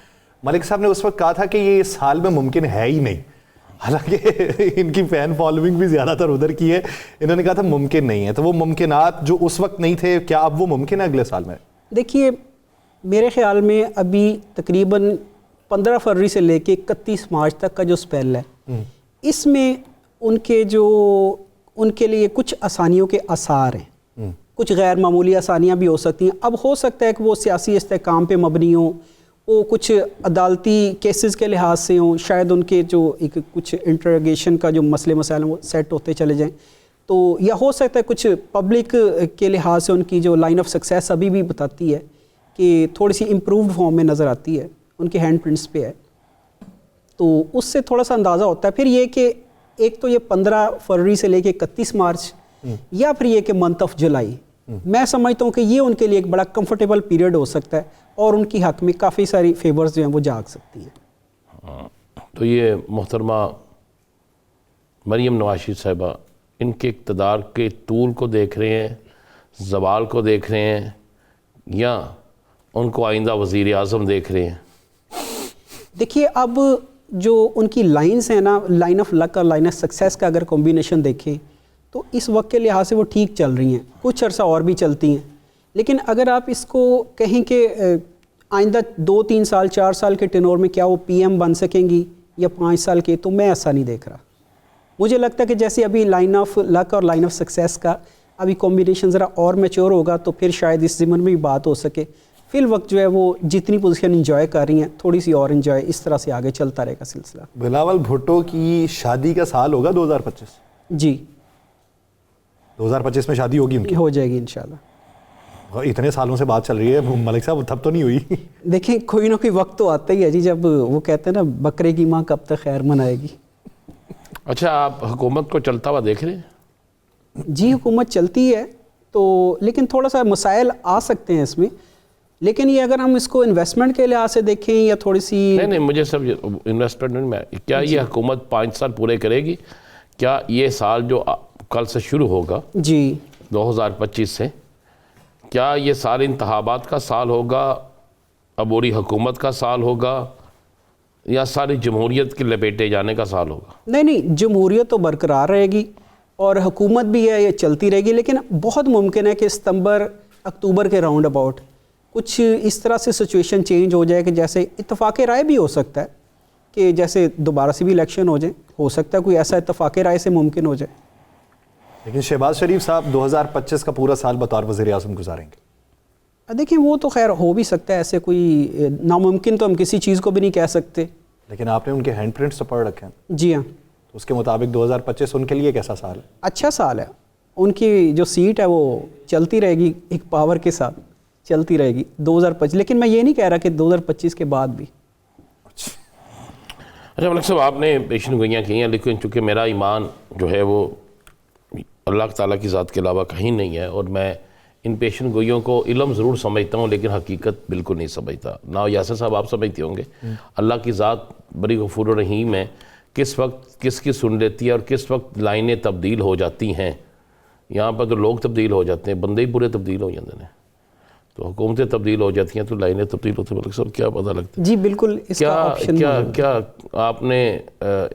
Speaker 1: ملک صاحب نے اس وقت کہا تھا کہ یہ اس حال میں ممکن ہے ہی نہیں، حالانکہ ان کی فین فالوئنگ بھی زیادہ تر ادھر کی ہے، انہوں نے کہا تھا ممکن نہیں ہے۔ تو وہ ممکنات جو اس وقت نہیں تھے، کیا اب وہ ممکن ہے اگلے سال میں؟
Speaker 4: دیکھیے میرے خیال میں ابھی تقریباً 15 فروری سے لے کے 31 مارچ تک کا جو سپیل ہے، اس میں ان کے لیے کچھ آسانیوں کے آثار ہیں، کچھ غیر معمولی آسانیاں بھی ہو سکتی ہیں۔ اب ہو سکتا ہے کہ وہ سیاسی استحکام پہ مبنی ہوں، وہ کچھ عدالتی کیسز کے لحاظ سے ہوں، شاید ان کے جو ایک کچھ انٹروگیشن کا جو مسئلے مسائل ہیں وہ سیٹ ہوتے چلے جائیں، تو یا ہو سکتا ہے کچھ پبلک کے لحاظ سے ان کی جو لائن آف سکسیس ابھی بھی بتاتی ہے کہ تھوڑی سی امپرووڈ فارم میں نظر آتی ہے، ان کے ہینڈ پرنٹس پہ ہے، تو اس سے تھوڑا سا اندازہ ہوتا ہے۔ پھر یہ کہ ایک تو یہ 15 فروری سے لے کے 31 مارچ یا پھر یہ کہ منتھ آف جولائی، میں سمجھتا ہوں کہ یہ ان کے لیے ایک بڑا کمفرٹیبل پیریڈ ہو سکتا ہے اور ان کی حق میں کافی ساری فیورز جو ہیں وہ جاگ سکتی ہیں۔
Speaker 2: تو یہ محترمہ مریم نواز صاحبہ ان کے اقتدار کے طول کو دیکھ رہے ہیں، زوال کو دیکھ رہے ہیں، یا ان کو آئندہ وزیر اعظم دیکھ رہے ہیں؟
Speaker 4: دیکھیے اب جو ان کی لائنز ہیں نا، لائن آف لک اور لائن آف سکسیس کا اگر کمبینیشن دیکھیں تو اس وقت کے لحاظ سے وہ ٹھیک چل رہی ہیں، کچھ عرصہ اور بھی چلتی ہیں، لیکن اگر آپ اس کو کہیں کہ آئندہ 2-3 سال 4 سال کے ٹینور میں کیا وہ پی ایم بن سکیں گی یا 5 سال کے، تو میں ایسا نہیں دیکھ رہا۔ مجھے لگتا ہے کہ جیسے ابھی لائن آف لک اور لائن آف سکسیس کا ابھی کمبینیشن ذرا اور میچور ہوگا تو پھر شاید اس ضمن میں بھی بات ہو سکے۔ فی الوقت جو ہے وہ جتنی پوزیشن انجوائے کر رہی ہیں، تھوڑی سی اور انجوائے، اس طرح سے آگے چلتا رہے گا سلسلہ۔
Speaker 1: بلاول بھٹو کی شادی کا سال ہوگا 2025؟
Speaker 4: جی
Speaker 1: 2025 میں شادی ہوگی ان کی؟
Speaker 4: ہو جائے گی انشاءاللہ۔
Speaker 1: اتنے سالوں سے بات چل رہی ہے ملک صاحب، تب تو نہیں ہوئی؟
Speaker 4: دیکھیں کوئی نہ کوئی وقت تو آتا ہی ہے جی، جب وہ کہتے ہیں نا بکرے کی ماں کب تک خیر منائے گی۔
Speaker 2: اچھا، آپ حکومت کو چلتا ہوا دیکھ رہے ہیں؟
Speaker 4: جی حکومت چلتی ہے تو، لیکن تھوڑا سا مسائل آ سکتے ہیں اس میں، لیکن یہ اگر ہم اس کو انویسٹمنٹ کے لحاظ سے دیکھیں یا تھوڑی سی،
Speaker 2: نہیں مجھے سب انویسٹمنٹ میں کیا یہ حکومت 5 سال پورے کرے گی؟ کیا یہ سال جو کل سے شروع ہوگا
Speaker 4: جی
Speaker 2: 2025 سے، کیا یہ سال انتخابات کا سال ہوگا، عبوری حکومت کا سال ہوگا، یا ساری جمہوریت کے لپیٹے جانے کا سال ہوگا؟
Speaker 4: نہیں جمہوریت تو برقرار رہے گی اور حکومت بھی ہے، یہ چلتی رہے گی، لیکن بہت ممکن ہے کہ ستمبر اکتوبر کے راؤنڈ اباؤٹ کچھ اس طرح سے سچویشن چینج ہو جائے کہ جیسے اتفاق رائے بھی ہو سکتا ہے کہ جیسے دوبارہ سے بھی الیکشن ہو جائیں، ہو سکتا ہے کوئی ایسا اتفاق رائے سے ممکن ہو جائے۔
Speaker 1: لیکن شہباز شریف صاحب 2025 کا پورا سال بطور وزیر اعظم گزاریں گے؟
Speaker 4: دیکھیں وہ تو خیر ہو بھی سکتا ہے، ایسے کوئی ناممکن تو ہم کسی چیز کو بھی نہیں کہہ سکتے،
Speaker 1: لیکن آپ نے ان کے ہینڈ پرنٹس تو پڑھ رکھے ہیں۔
Speaker 4: جی ہاں،
Speaker 1: تو اس کے مطابق 2025 ان کے لیے کیسا سال ہے؟
Speaker 4: اچھا سال ہے، ان کی جو سیٹ ہے وہ چلتی رہے گی، ایک پاور کے ساتھ چلتی رہے گی 2025، لیکن میں یہ نہیں کہہ رہا کہ 2025 کے بعد بھی۔
Speaker 2: اچھا ملک صاحب، آپ نے پیشن گوئیاں کی ہیں، لیکن چونکہ میرا ایمان جو ہے وہ اللہ تعالیٰ کی ذات کے علاوہ کہیں نہیں ہے، اور میں ان پیشن گوئیوں کو علم ضرور سمجھتا ہوں لیکن حقیقت بالکل نہیں سمجھتا۔ نہ یاسر صاحب آپ سمجھتے ہوں گے، اللہ کی ذات بڑی غفور و رحیم ہے، کس وقت کس کی سن لیتی ہے اور کس وقت لائنیں تبدیل ہو جاتی ہیں۔ یہاں پر تو لوگ تبدیل ہو جاتے ہیں، بندے ہی پورے تبدیل ہو جاتے ہیں، تو حکومتیں تبدیل ہو جاتی ہیں تو لائنیں تبدیل ہوتی ہیں۔ ملک صاحب کیا پتہ لگتا ہے؟
Speaker 4: جی بالکل، اس کا آپشن
Speaker 2: کیا آپ نے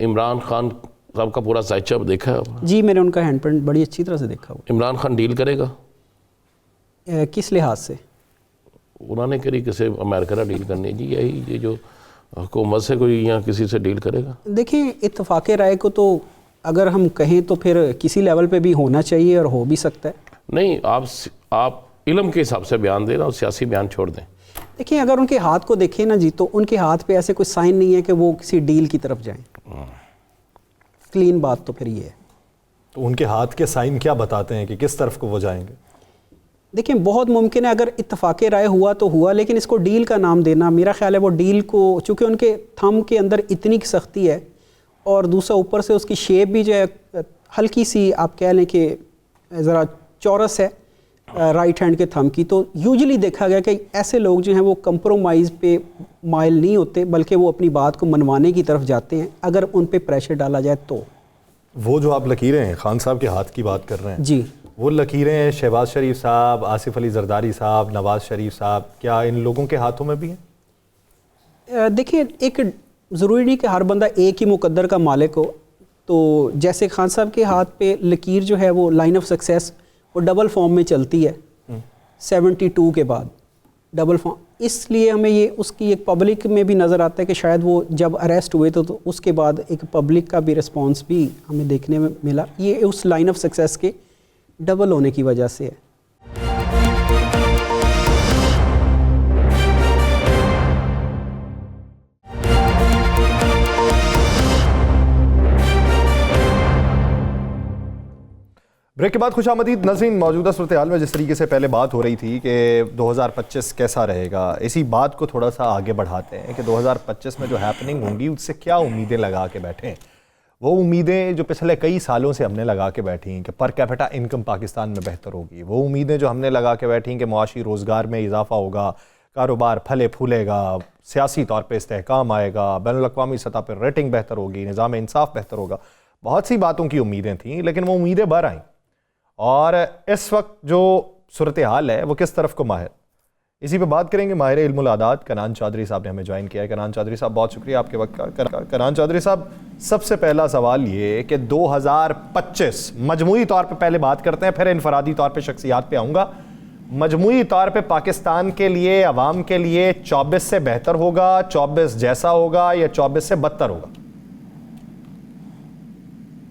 Speaker 2: عمران خان صاحب کا پورا سائچہ دیکھا ہے؟
Speaker 4: جی میں نے ان کا ہینڈ پرنٹ بڑی اچھی طرح سے دیکھا ہوا۔
Speaker 2: عمران خان ڈیل کرے گا؟
Speaker 4: کس لحاظ سے؟
Speaker 2: انہوں نے کری کسی امریکہ سے ڈیل کرنی، جی یہی یہ جو حکومت سے کوئی یا کسی سے ڈیل کرے گا؟
Speaker 4: دیکھیں اتفاق رائے کو تو اگر ہم کہیں تو پھر کسی لیول پہ بھی ہونا چاہیے اور ہو بھی سکتا ہے۔
Speaker 2: نہیں، آپ علم کے حساب سے بیان دیں اور سیاسی بیان چھوڑ دیں۔
Speaker 4: دیکھیں اگر ان کے ہاتھ کو دیکھیں نا جی، تو ان کے ہاتھ پہ ایسے کوئی سائن نہیں ہے کہ وہ کسی ڈیل کی طرف جائیں۔ کلین بات تو پھر یہ ہے۔
Speaker 1: تو ان کے ہاتھ کے سائن کیا بتاتے ہیں کہ کس طرف کو وہ جائیں گے؟
Speaker 4: دیکھیں بہت ممکن ہے اگر اتفاق رائے ہوا تو ہوا، لیکن اس کو ڈیل کا نام دینا میرا خیال ہے وہ ڈیل کو، چونکہ ان کے تھم کے اندر اتنی سختی ہے اور دوسرا اوپر سے اس کی شیپ بھی جو ہے ہلکی سی آپ کہہ لیں کہ ذرا چورس ہے رائٹ ہینڈ کے تھم کی، تو یوزلی دیکھا گیا کہ ایسے لوگ جو ہیں وہ کمپرومائز پہ مائل نہیں ہوتے بلکہ وہ اپنی بات کو منوانے کی طرف جاتے ہیں اگر ان پہ پریشر ڈالا جائے تو۔
Speaker 1: وہ جو آپ لکیریں ہیں خان صاحب کے ہاتھ کی بات کر رہے ہیں
Speaker 4: جی،
Speaker 1: وہ لکیریں شہباز شریف صاحب، آصف علی زرداری صاحب، نواز شریف صاحب، کیا ان لوگوں کے ہاتھوں میں بھی ہیں؟
Speaker 4: دیکھیں ایک ضروری نہیں کہ ہر بندہ ایک ہی مقدر کا مالک ہو، تو جیسے خان صاحب کے ہاتھ پہ لکیر جو ہے وہ لائن آف سکسیس وہ ڈبل فارم میں چلتی ہے 72 کے بعد ڈبل فارم، اس لیے ہمیں یہ اس کی ایک پبلک میں بھی نظر آتا ہے کہ شاید وہ جب اریسٹ ہوئے تو اس کے بعد ایک پبلک کا بھی رسپانس بھی ہمیں دیکھنے میں ملا، یہ اس لائن آف سکسیس کے ڈبل ہونے کی وجہ سے ہے۔
Speaker 1: بریک کے بعد خوش آمدید ناظرین، موجودہ صورتحال میں جس طریقے سے پہلے بات ہو رہی تھی کہ 2025 کیسا رہے گا، اسی بات کو تھوڑا سا آگے بڑھاتے ہیں کہ 2025 میں جو ہیپننگ ہوں گی اس سے کیا امیدیں لگا کے بیٹھے ہیں۔ وہ امیدیں جو پچھلے کئی سالوں سے ہم نے لگا کے بیٹھی ہیں کہ پر کیپٹا انکم پاکستان میں بہتر ہوگی، وہ امیدیں جو ہم نے لگا کے بیٹھی ہیں کہ معاشی روزگار میں اضافہ ہوگا، کاروبار پھلے پھولے گا، سیاسی طور پہ استحکام آئے گا، بین الاقوامی سطح پر ریٹنگ بہتر ہوگی، نظام انصاف بہتر ہوگا، بہت سی باتوں کی امیدیں تھیں، لیکن وہ امیدیں بھر آئیں اور اس وقت جو صورتحال ہے وہ کس طرف کو ماہر، اسی پہ بات کریں گے۔ ماہر علم العداد کنان چودھری صاحب نے ہمیں جوائن کیا ہے۔ کنان چودھری صاحب بہت شکریہ آپ کے وقت کا۔ کنان چودھری صاحب، سب سے پہلا سوال یہ کہ 2025 مجموعی طور پہ پہلے بات کرتے ہیں، پھر انفرادی طور پہ شخصیات پہ آؤں گا۔ مجموعی طور پہ پاکستان کے لیے، عوام کے لیے 24 سے بہتر ہوگا، 24 جیسا ہوگا یا 24 سے بدتر ہوگا؟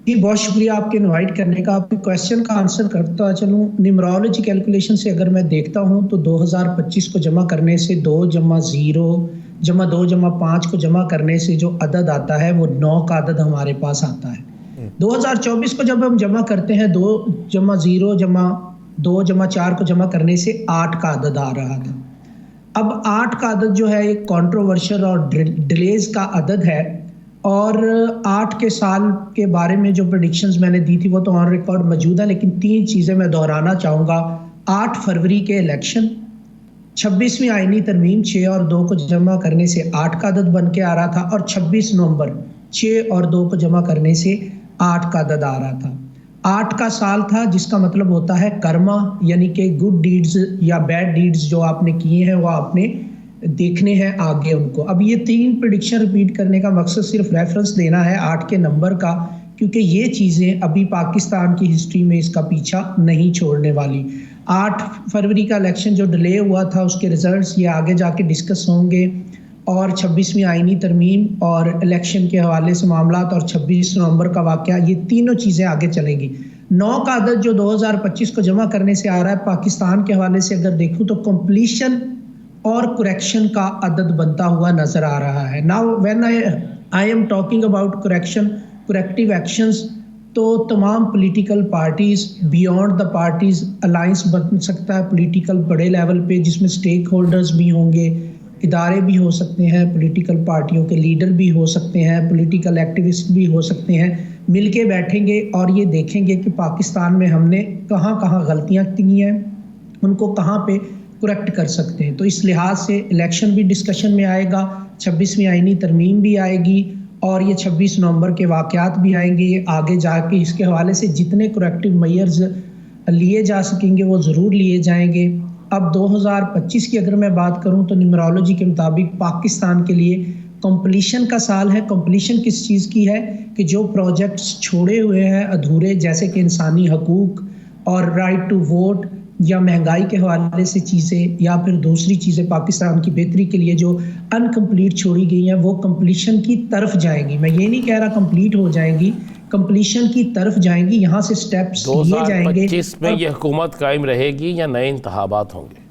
Speaker 5: جی بہت شکریہ آپ کے انوائٹ کرنے کا۔ آپ کے کویسچن کا آنسر کرتا چلوں، نیمرولوجی کیلکولیشن سے اگر میں دیکھتا ہوں تو 2025 کو جمع کرنے سے 2 جمع 0 جمع 2 جمع 5 کو جمع کرنے سے جو عدد آتا ہے وہ 9 کا عدد ہمارے پاس آتا ہے۔ 2024 کو جب ہم جمع کرتے ہیں 2 جمع 0 جمع 2 جمع 4 کو جمع کرنے سے 8 کا عدد آ رہا تھا۔ اب 8 کا عدد جو ہے ایک کانٹروورشل اور ڈیلیز کا عدد ہے، اور 8 کے سال کے بارے میں جو پریڈکشنز میں نے دی تھی وہ تو آن ریکارڈ موجود ہے، لیکن 3 چیزیں میں دہرانا چاہوں گا۔ 8 فروری کے الیکشن، 26ویں آئینی ترمیم 6 اور 2 کو جمع کرنے سے 8 کا عدد بن کے آ رہا تھا، اور 26 نومبر 6 اور 2 کو جمع کرنے سے 8 کا عدد آ رہا تھا۔ 8 کا سال تھا جس کا مطلب ہوتا ہے کرما، یعنی کہ گڈ ڈیڈز یا بیڈ ڈیڈز جو آپ نے کیے ہیں وہ آپ نے دیکھنے ہیں آگے ان کو۔ اب یہ 3 پریڈکشن ریپیٹ کرنے کا مقصد صرف ریفرنس دینا ہے 8 کے نمبر کا، کیونکہ یہ چیزیں ابھی پاکستان کی ہسٹری میں اس کا پیچھا نہیں چھوڑنے والی۔ 8 فروری کا الیکشن جو ڈیلے ہوا تھا اس کے ریزلٹس یہ آگے جا کے ڈسکس ہوں گے، اور 26ویں آئینی ترمیم اور الیکشن کے حوالے سے معاملات اور 26 نومبر کا واقعہ، یہ تینوں چیزیں آگے چلیں گی۔ 9 کا عدد جو 2025 کو جمع کرنے سے آ رہا ہے، پاکستان کے حوالے سے اگر دیکھوں تو کمپلیشن اور کریکشن کا عدد بنتا ہوا نظر آ رہا ہے۔ Now when I am talking about correction, corrective actions، تو تمام political parties, beyond the parties alliance بن سکتا ہے پولیٹیکل بڑے لیول پہ، جس میں سٹیک ہولڈرز بھی ہوں گے، ادارے بھی ہو سکتے ہیں، پولیٹیکل پارٹیوں کے لیڈر بھی ہو سکتے ہیں، پولیٹیکل ایکٹیوسٹ بھی ہو سکتے ہیں، مل کے بیٹھیں گے اور یہ دیکھیں گے کہ پاکستان میں ہم نے کہاں کہاں غلطیاں کی ہیں، ان کو کہاں پہ کریکٹ کر سکتے ہیں۔ تو اس لحاظ سے الیکشن بھی ڈسکشن میں آئے گا، 26ویں آئینی ترمیم بھی آئے گی، اور یہ 26 نومبر کے واقعات بھی آئیں گے۔ آگے جا کے اس کے حوالے سے جتنے کریکٹیو میئرز لیے جا سکیں گے وہ ضرور لیے جائیں گے۔ اب 2025 کی اگر میں بات کروں تو نیمرولوجی کے مطابق پاکستان کے لیے کمپلیشن کا سال ہے۔ کمپلیشن کس چیز کی ہے کہ جو پروجیکٹس چھوڑے ہوئے ہیں ادھورے، جیسے کہ انسانی حقوق اور رائٹ ٹو ووٹ، یا مہنگائی کے حوالے سے چیزیں، یا پھر دوسری چیزیں پاکستان کی بہتری کے لیے جو انکمپلیٹ چھوڑی گئی ہیں، وہ کمپلیشن کی طرف جائیں گی۔ میں یہ نہیں کہہ رہا کمپلیٹ ہو جائیں گی، کمپلیشن کی طرف جائیں گی، یہاں سے سٹیپس لیے جائیں گے۔
Speaker 2: 2025 میں یہ حکومت قائم رہے گی یا نئے انتخابات ہوں گے؟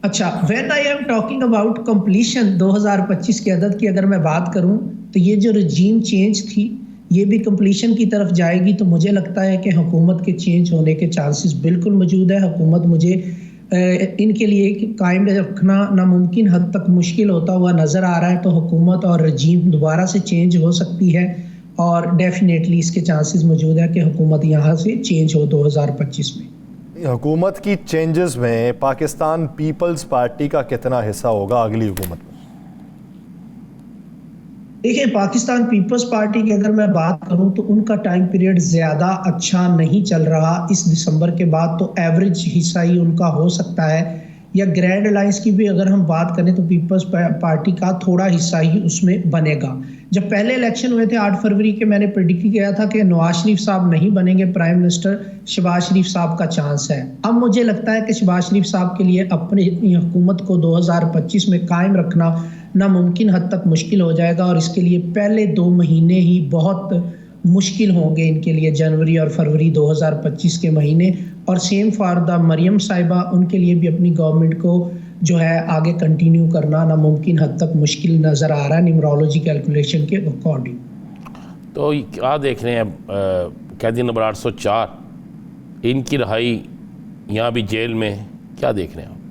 Speaker 5: اچھا، when I am talking about completion 2025 کے عدد کی اگر میں بات کروں تو یہ جو رجیم چینج تھی یہ بھی کمپلیشن کی طرف جائے گی تو مجھے لگتا ہے کہ حکومت کے چینج ہونے کے چانسز بالکل موجود ہے. حکومت مجھے ان کے لیے قائم رکھنا ناممکن حد تک مشکل ہوتا ہوا نظر آ رہا ہے. تو حکومت اور رجیم دوبارہ سے چینج ہو سکتی ہے اور ڈیفینیٹلی اس کے چانسز موجود ہے کہ حکومت یہاں سے چینج ہو 2025 میں.
Speaker 1: حکومت کی چینجز میں پاکستان پیپلز پارٹی کا کتنا حصہ ہوگا اگلی حکومت میں؟
Speaker 5: دیکھیں پاکستان پیپلز پارٹی کی اگر میں بات کروں تو ان کا ٹائم پیریڈ زیادہ اچھا نہیں چل رہا. اس دسمبر کے بعد تو ایوریج حصہ ہی ان کا ہو سکتا ہے, یا گرینڈ الائنس کی بھی اگر ہم بات کریں تو پیپلز پارٹی کا تھوڑا حصہ ہی اس میں بنے گا. جب پہلے الیکشن ہوئے تھے 8 فروری کے, میں نے پریڈکٹ کیا تھا کہ نواز شریف صاحب نہیں بنیں گے پرائم منسٹر, شہباز شریف صاحب کا چانس ہے. اب مجھے لگتا ہے کہ شہباز شریف صاحب کے لیے اپنی حکومت کو 2025 میں قائم رکھنا ناممکن حد تک مشکل ہو جائے گا, اور اس کے لیے پہلے 2 مہینے ہی بہت مشکل ہوں گے ان کے لیے, جنوری اور فروری 2025 کے مہینے. اور سیم فار دا مریم صاحبہ, ان کے لیے بھی اپنی گورنمنٹ کو جو ہے آگے کنٹینیو کرنا ناممکن حد تک مشکل نظر آ رہا ہے نیمرولوجی کیلکولیشن کے اکارڈنگ.
Speaker 2: تو کیا دیکھ رہے ہیں قیدی نمبر 804 ان کی رہائی یہاں بھی جیل میں, کیا دیکھ رہے ہیں آپ؟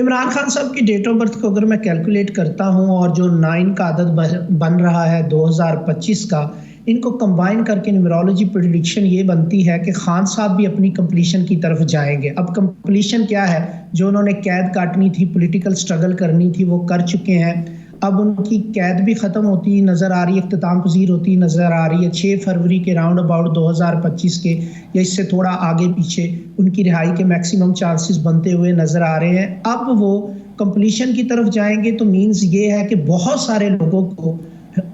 Speaker 5: عمران خان صاحب کی ڈیٹ آف برتھ کو اگر میں کیلکولیٹ کرتا ہوں اور جو 9 کا عدد بن رہا ہے 2025 کا, ان کو کمبائن کر کے نیمرولوجی پریڈکشن یہ بنتی ہے کہ خان صاحب بھی اپنی کمپلیشن کی طرف جائیں گے. اب کمپلیشن کیا ہے, جو انہوں نے قید کاٹنی تھی, پولیٹیکل سٹرگل کرنی تھی, وہ کر چکے ہیں. اب ان کی قید بھی ختم ہوتی نظر آ رہی ہے, اختتام پذیر ہوتی نظر آ رہی ہے 6 فروری کے راؤنڈ اباؤٹ 2025 کے, یا اس سے تھوڑا آگے پیچھے ان کی رہائی کے میکسیمم چانسز بنتے ہوئے نظر آ رہے ہیں. اب وہ کمپلیشن کی طرف جائیں گے تو مینز یہ ہے کہ بہت سارے لوگوں کو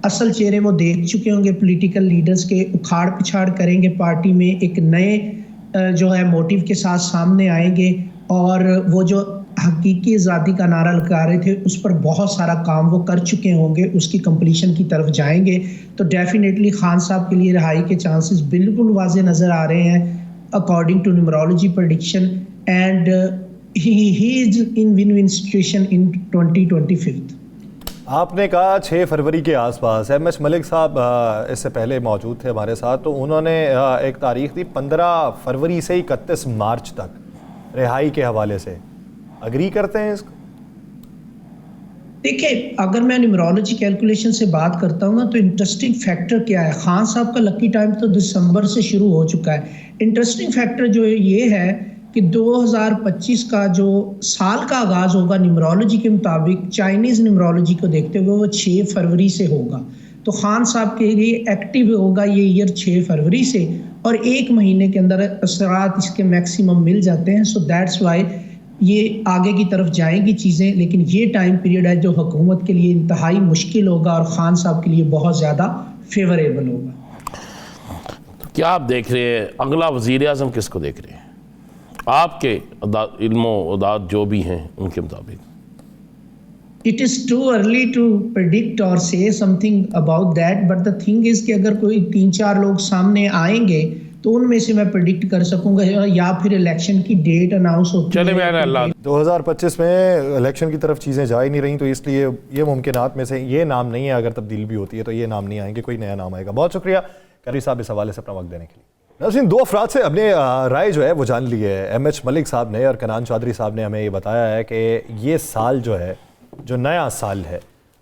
Speaker 5: اصل چہرے وہ دیکھ چکے ہوں گے, پولیٹیکل لیڈرز کے اکھاڑ پچھاڑ کریں گے پارٹی میں, ایک نئے جو ہے موٹیو کے ساتھ سامنے آئیں گے, اور وہ جو حقیقی آزادی کا نعرہ لگا رہے تھے اس پر بہت سارا کام وہ کر چکے ہوں گے, اس کی کمپلیشن کی طرف جائیں گے. تو ڈیفینیٹلی خان صاحب کے لیے رہائی کے چانسز بالکل واضح نظر آ رہے ہیں according to numerology prediction, and he is in one one situation in 2025.
Speaker 1: آپ نے کہا 6 فروری کے آس پاس. ایم ایچ ملک صاحب اس سے پہلے موجود تھے ہمارے ساتھ, تو انہوں نے ایک تاریخ دی 15 فروری سے 31 مارچ تک رہائی کے حوالے سے. اگری کرتے ہیں اس کو؟
Speaker 5: دیکھیں اگر میں نیمرولوجی کیلکولیشن سے بات کرتا ہوں نا تو انٹرسٹنگ فیکٹر کیا ہے, خان صاحب کا لکی ٹائم تو دسمبر سے شروع ہو چکا ہے. انٹرسٹنگ فیکٹر جو یہ ہے کہ 2025 کا جو سال کا آغاز ہوگا نیمرولوجی کے مطابق, چائنیز نیمرولوجی کو دیکھتے ہوئے وہ 6 فروری سے ہوگا. تو خان صاحب کے لیے ایکٹیو ہوگا یہ ایئر 6 فروری سے, اور 1 مہینے کے اندر اثرات اس کے میکسیمم مل جاتے ہیں. سو دیٹس وائی یہ آگے کی طرف جائیں گی چیزیں, لیکن یہ ٹائم پیریڈ ہے جو حکومت کے لیے انتہائی مشکل ہوگا اور خان صاحب کے لیے بہت زیادہ فیوریبل ہوگا.
Speaker 2: تو کیا آپ دیکھ رہے ہیں اگلا وزیر اعظم کس کو دیکھ رہے ہیں آپ کے علم و اعداد جو بھی ہیں ان کے مطابق؟
Speaker 5: It is too early to predict or say something about that, but the thing is کہ اگر کوئی 3-4 لوگ سامنے آئیں گے تو ان میں سے میں پریڈکٹ کر سکوں گا, یا پھر الیکشن کی ڈیٹ اناؤنس ہوتی ہے.
Speaker 2: چلے میں اللہ
Speaker 1: 2025 میں الیکشن کی طرف چیزیں جا ہی نہیں رہی, تو اس لیے یہ ممکنات میں سے یہ نام نہیں ہے. اگر تبدیل بھی ہوتی ہے تو یہ نام نہیں آئیں گے, کوئی نیا نام آئے گا. بہت شکریہ قاری صاحب اس حوالے سے اپنا وقت دینے کے لیے. ناظرین 2 افراد سے ہم نے رائے جو ہے وہ جان لی ہے. ایم ایچ ملک صاحب نے اور کنان چودھری صاحب نے ہمیں یہ بتایا ہے کہ یہ سال جو ہے, جو نیا سال ہے,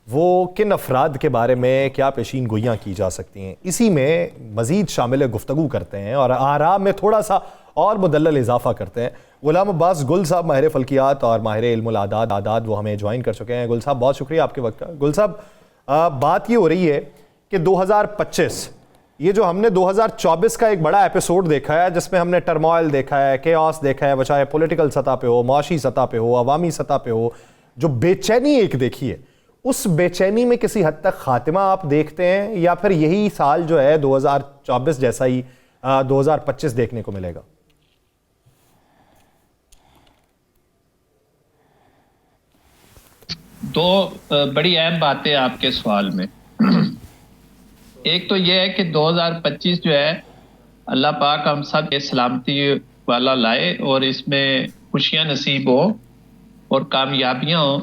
Speaker 1: وہ کن افراد کے بارے میں کیا پیشین گوئیاں کی جا سکتی ہیں. اسی میں مزید شامل گفتگو کرتے ہیں اور آراء میں تھوڑا سا اور مدلل اضافہ کرتے ہیں. غلام عباس گل صاحب ماہر فلکیات اور ماہر علم الاعداد وہ ہمیں جوائن کر چکے ہیں. گل صاحب بہت شکریہ آپ کے وقت کا. گل صاحب بات یہ ہو رہی ہے کہ 2025 یہ جو ہم نے 2024 کا ایک بڑا ایپیسوڈ دیکھا ہے جس میں ہم نے ٹرموائل دیکھا ہے, کیاس دیکھا ہے, وہ چاہے پولیٹیکل سطح پہ ہو, معاشی سطح پہ ہو, عوامی سطح پہ ہو, جو بے چینی ایک دیکھی ہے, اس بے چینی میں کسی حد تک خاتمہ آپ دیکھتے ہیں, یا پھر یہی سال جو ہے 2024 جیسا ہی 2025 دیکھنے کو ملے گا؟
Speaker 6: دو بڑی اہم باتیں آپ کے سوال میں. ایک تو یہ ہے کہ 2025 جو ہے اللہ پاک ہم سب سلامتی والا لائے اور اس میں خوشیاں نصیب ہو اور کامیابیاں ہوں.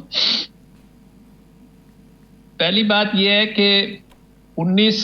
Speaker 6: پہلی بات یہ ہے کہ 19